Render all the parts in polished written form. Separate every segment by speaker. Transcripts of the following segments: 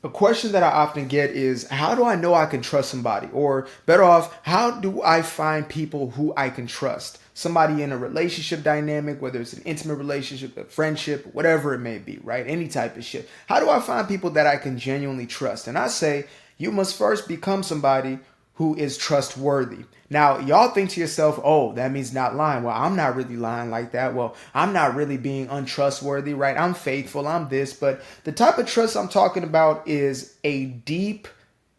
Speaker 1: A question that I often get is, how do I know I can trust somebody? Or better off, how do I find people who I can trust? Somebody in a relationship dynamic, whether it's an intimate relationship, a friendship, whatever it may be, right? Any type of shit. How do I find people that I can genuinely trust? And I say, you must first become somebody who is trustworthy. Now, y'all think to yourself, oh, that means not lying. Well, I'm not really lying like that. Well, I'm not really being untrustworthy, right? I'm faithful, I'm this. But the type of trust I'm talking about is a deep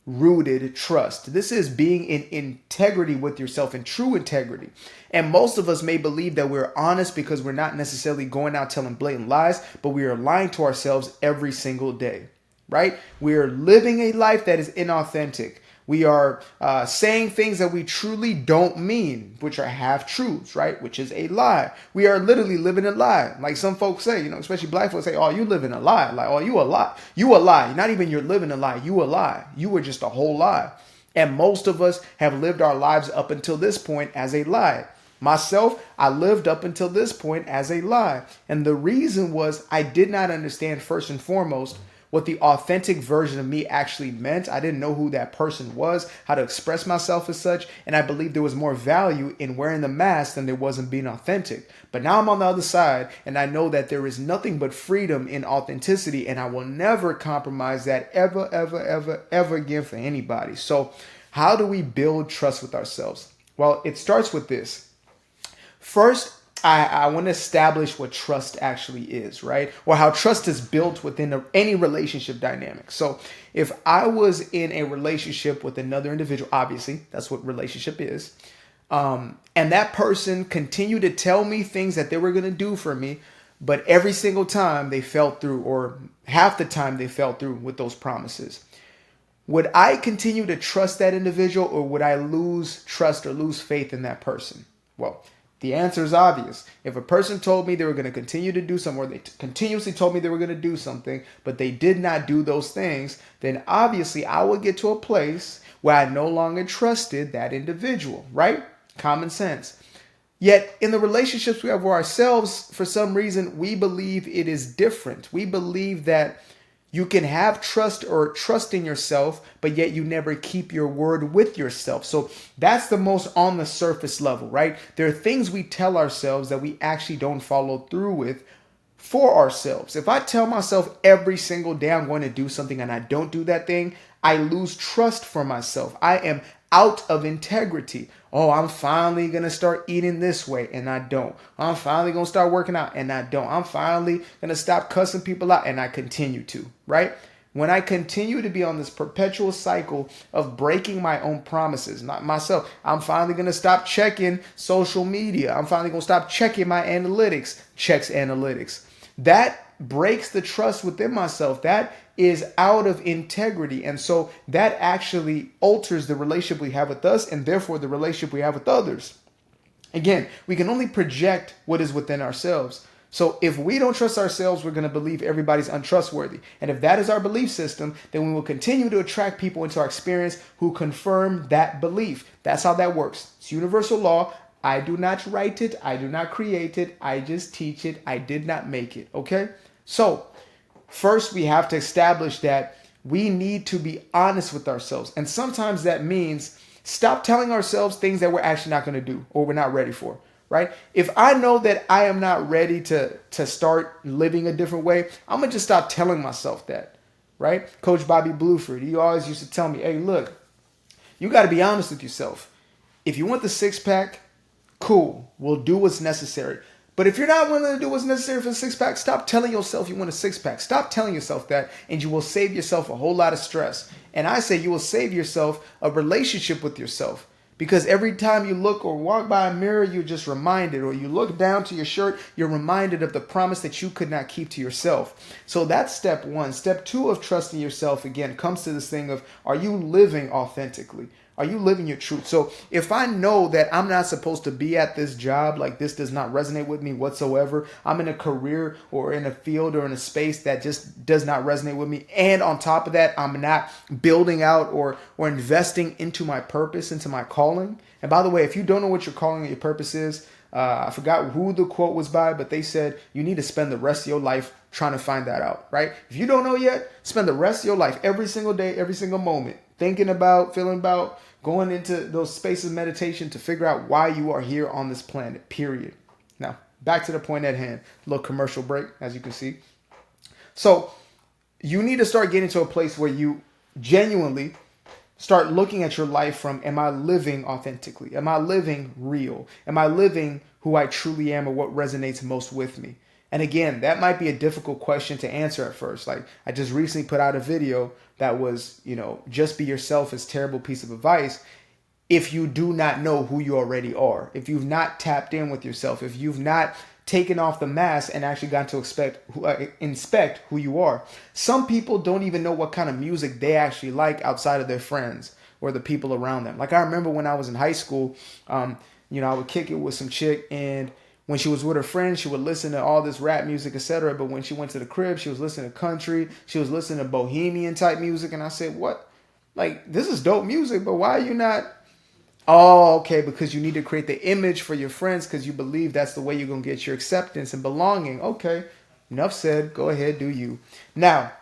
Speaker 1: rooted trust. This is being in integrity with yourself, in true integrity. And most of us may believe that we're honest because we're not necessarily going out telling blatant lies, but we are lying to ourselves every single day, right? We are living a life that is inauthentic. We are saying things that we truly don't mean, which are half truths, right? Which is a lie. We are literally living a lie. Like some folks say, especially black folks say, oh, you living a lie. Like, oh, you a lie. You a lie. Not even you're living a lie. You a lie. You were just a whole lie. And most of us have lived our lives up until this point as a lie. Myself, I lived up until this point as a lie. And the reason was I did not understand, first and foremost, what the authentic version of me actually meant. I didn't know who that person was, how to express myself as such, and I believed there was more value in wearing the mask than there was in being authentic. But now I'm on the other side, and I know that there is nothing but freedom in authenticity, and I will never compromise that ever, ever, ever, ever again for anybody. So how do we build trust with ourselves? Well, it starts with this. First, I want to establish what trust actually is, right? Or how trust is built within any relationship dynamic. So if I was in a relationship with another individual, obviously that's what relationship is, and that person continued to tell me things that they were going to do for me, but every single time they fell through, or half the time they fell through with those promises. Would I continue to trust that individual, or would I lose trust or lose faith in that person? Well, the answer is obvious. If a person told me they were going to continue to do something, or they continuously told me they were going to do something, but they did not do those things, then obviously I would get to a place where I no longer trusted that individual, right? Common sense. Yet in the relationships we have with ourselves, for some reason, we believe it is different. We believe that you can have trust or trust in yourself, but yet you never keep your word with yourself. So that's the most on the surface level, right? There are things we tell ourselves that we actually don't follow through with for ourselves. If I tell myself every single day I'm going to do something and I don't do that thing, I lose trust for myself. I am out of integrity. Oh, I'm finally going to start eating this way and I don't. I'm finally going to start working out and I don't. I'm finally going to stop cussing people out and I continue to, right? When I continue to be on this perpetual cycle of breaking my own promises, not myself, I'm finally going to stop checking social media. I'm finally going to stop checking my analytics, checks analytics. That breaks the trust within myself. That is out of integrity. And so that actually alters the relationship we have with us and therefore the relationship we have with others. Again, we can only project what is within ourselves. So if we don't trust ourselves, we're going to believe everybody's untrustworthy. And if that is our belief system, then we will continue to attract people into our experience who confirm that belief. That's how that works. It's universal law. I do not write it. I do not create it. I just teach it. I did not make it. Okay? So first, we have to establish that we need to be honest with ourselves. And sometimes that means stop telling ourselves things that we're actually not going to do or we're not ready for, right? If I know that I am not ready to start living a different way, I'm going to just stop telling myself that, right? Coach Bobby Blueford, he always used to tell me, hey, look, you got to be honest with yourself. If you want the six pack, cool, we'll do what's necessary. But if you're not willing to do what's necessary for the six pack, stop telling yourself you want a six pack. Stop telling yourself that, and you will save yourself a whole lot of stress. And I say you will save yourself a relationship with yourself. Because every time you look or walk by a mirror, you're just reminded, or you look down to your shirt, you're reminded of the promise that you could not keep to yourself. So that's step one. Step two of trusting yourself, again, comes to this thing of, are you living authentically? Are you living your truth? So if I know that I'm not supposed to be at this job, like this does not resonate with me whatsoever, I'm in a career or in a field or in a space that just does not resonate with me, and on top of that, I'm not building out or investing into my purpose, into my calling. And by the way, if you don't know what your calling or your purpose is, I forgot who the quote was by, but they said you need to spend the rest of your life trying to find that out, right? If you don't know yet, spend the rest of your life, every single day, every single moment, thinking about, feeling about, going into those spaces of meditation to figure out why you are here on this planet, period. Now, back to the point at hand. A little commercial break, as you can see. So, you need to start getting to a place where you genuinely start looking at your life from, am I living authentically? Am I living real? Am I living who I truly am, or what resonates most with me? And again, that might be a difficult question to answer at first. Like, I just recently put out a video that was, just be yourself is terrible piece of advice. If you do not know who you already are, if you've not tapped in with yourself, if you've not taken off the mask and actually gotten to inspect who you are. Some people don't even know what kind of music they actually like outside of their friends or the people around them. Like, I remember when I was in high school, I would kick it with some chick, and when she was with her friends, she would listen to all this rap music, etc. But when she went to the crib, she was listening to country, she was listening to bohemian type music, and I said, what? Like, this is dope music, but why are you not? Oh, okay, because you need to create the image for your friends because you believe that's the way you're going to get your acceptance and belonging. Okay, enough said. Go ahead, do you. Now,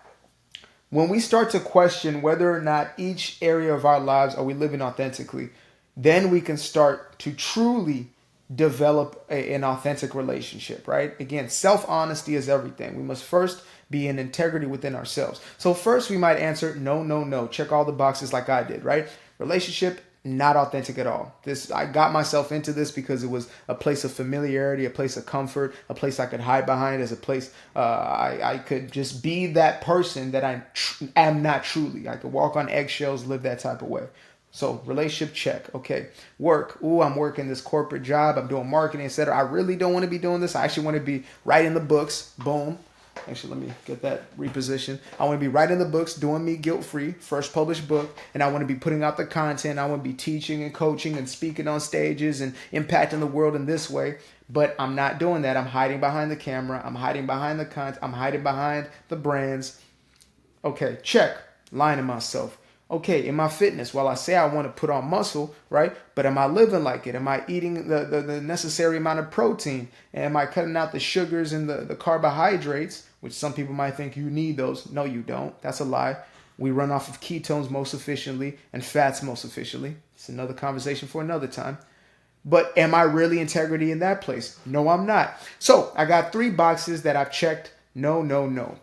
Speaker 1: when we start to question whether or not each area of our lives are we living authentically, then we can start to truly develop an authentic relationship, right? Again, self-honesty is everything. We must first be in integrity within ourselves. So first we might answer no, no, no. Check all the boxes like I did, right? Relationship, not authentic at all. I got myself into this because it was a place of familiarity, a place of comfort, a place I could hide behind, as a place I could just be that person that I am not truly. I could walk on eggshells, live that type of way. So relationship, check. Okay. Work. Ooh, I'm working this corporate job. I'm doing marketing, etc. I really don't want to be doing this. I actually want to be writing the books. Boom. Actually, let me get that repositioned. I want to be writing the books, doing me guilt-free, first published book, and I want to be putting out the content. I want to be teaching and coaching and speaking on stages and impacting the world in this way. But I'm not doing that. I'm hiding behind the camera. I'm hiding behind the content. I'm hiding behind the brands. Okay, check. Lying to myself. Okay, in my fitness, while I say I want to put on muscle, right? But am I living like it? Am I eating the necessary amount of protein? And am I cutting out the sugars and the carbohydrates, which some people might think you need those? No, you don't. That's a lie. We run off of ketones most efficiently and fats most efficiently. It's another conversation for another time. But am I really integrity in that place? No, I'm not. So I got 3 boxes that I've checked. No, no, no.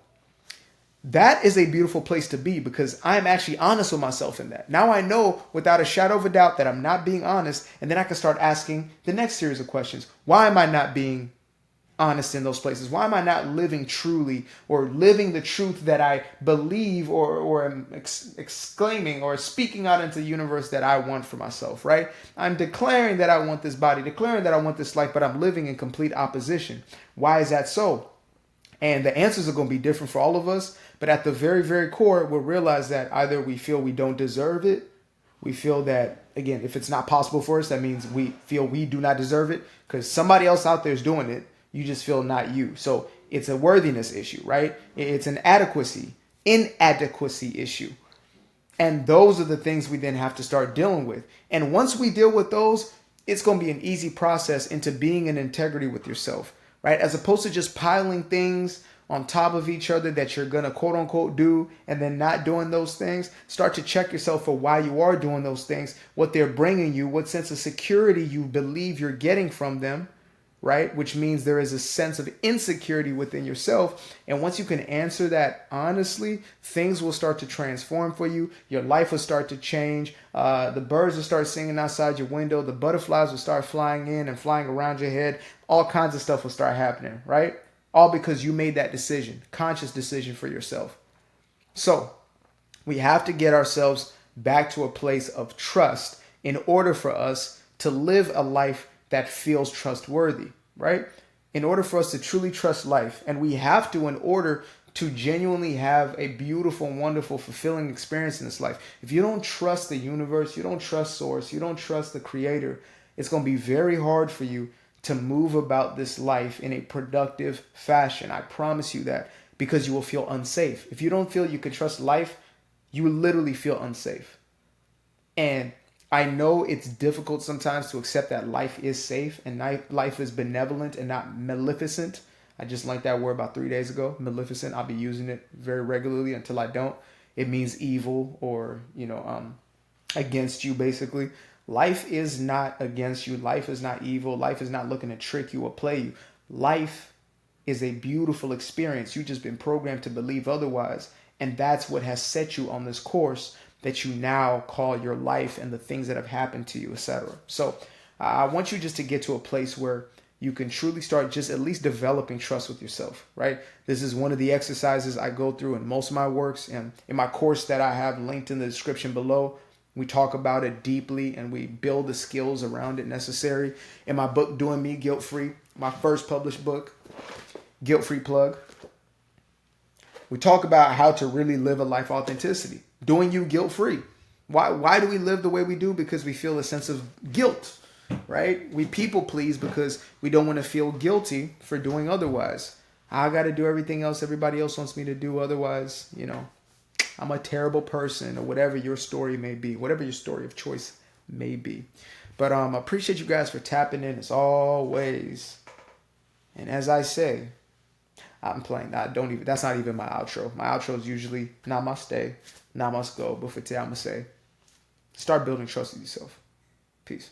Speaker 1: That is a beautiful place to be because I'm actually honest with myself in that. Now I know without a shadow of a doubt that I'm not being honest, and then I can start asking the next series of questions. Why am I not being honest in those places? Why am I not living truly or living the truth that I believe or am exclaiming or speaking out into the universe that I want for myself, right? I'm declaring that I want this body, declaring that I want this life, but I'm living in complete opposition. Why is that so? And the answers are going to be different for all of us. But at the very, very core, we'll realize that either we feel we don't deserve it. We feel that, again, if it's not possible for us, that means we feel we do not deserve it because somebody else out there is doing it. You just feel not you. So it's a worthiness issue, right? It's an inadequacy issue. And those are the things we then have to start dealing with. And once we deal with those, it's going to be an easy process into being in integrity with yourself. Right? As opposed to just piling things on top of each other that you're going to quote unquote do and then not doing those things. Start to check yourself for why you are doing those things, what they're bringing you, what sense of security you believe you're getting from them, right? Which means there is a sense of insecurity within yourself. And once you can answer that honestly, things will start to transform for you. Your life will start to change. The birds will start singing outside your window. The butterflies will start flying in and flying around your head. All kinds of stuff will start happening, right? All because you made that decision, conscious decision for yourself. So we have to get ourselves back to a place of trust in order for us to live a life that feels trustworthy, right? In order for us to truly trust life, and we have to in order to genuinely have a beautiful, wonderful, fulfilling experience in this life. If you don't trust the universe, you don't trust source, you don't trust the creator, it's going to be very hard for you to move about this life in a productive fashion. I promise you that, because you will feel unsafe. If you don't feel you can trust life, you will literally feel unsafe. And I know it's difficult sometimes to accept that life is safe and life is benevolent and not maleficent. I just learned that word about 3 days ago. Maleficent. I'll be using it very regularly until I don't. It means evil or, against you, basically. Life is not against you. Life is not evil. Life is not looking to trick you or play you. Life is a beautiful experience. You've just been programmed to believe otherwise. And that's what has set you on this course that you now call your life and the things that have happened to you, etc. So I want you just to get to a place where you can truly start just at least developing trust with yourself, right? This is one of the exercises I go through in most of my works, and in my course that I have linked in the description below, we talk about it deeply and we build the skills around it necessary. In my book, Doing Me Guilt Free, my first published book, Guilt Free plug, we talk about how to really live a life authenticity, doing you guilt free. Why do we live the way we do? Because we feel a sense of guilt, right? We people please because we don't want to feel guilty for doing otherwise. I got to do everything else everybody else wants me to do. Otherwise, I'm a terrible person, or whatever your story may be, whatever your story of choice may be. But I appreciate you guys for tapping in as always. And as I say, I'm playing. That's not even my outro. My outro is usually namaste, namaste go. But for today, I'm going to say, start building trust with yourself. Peace.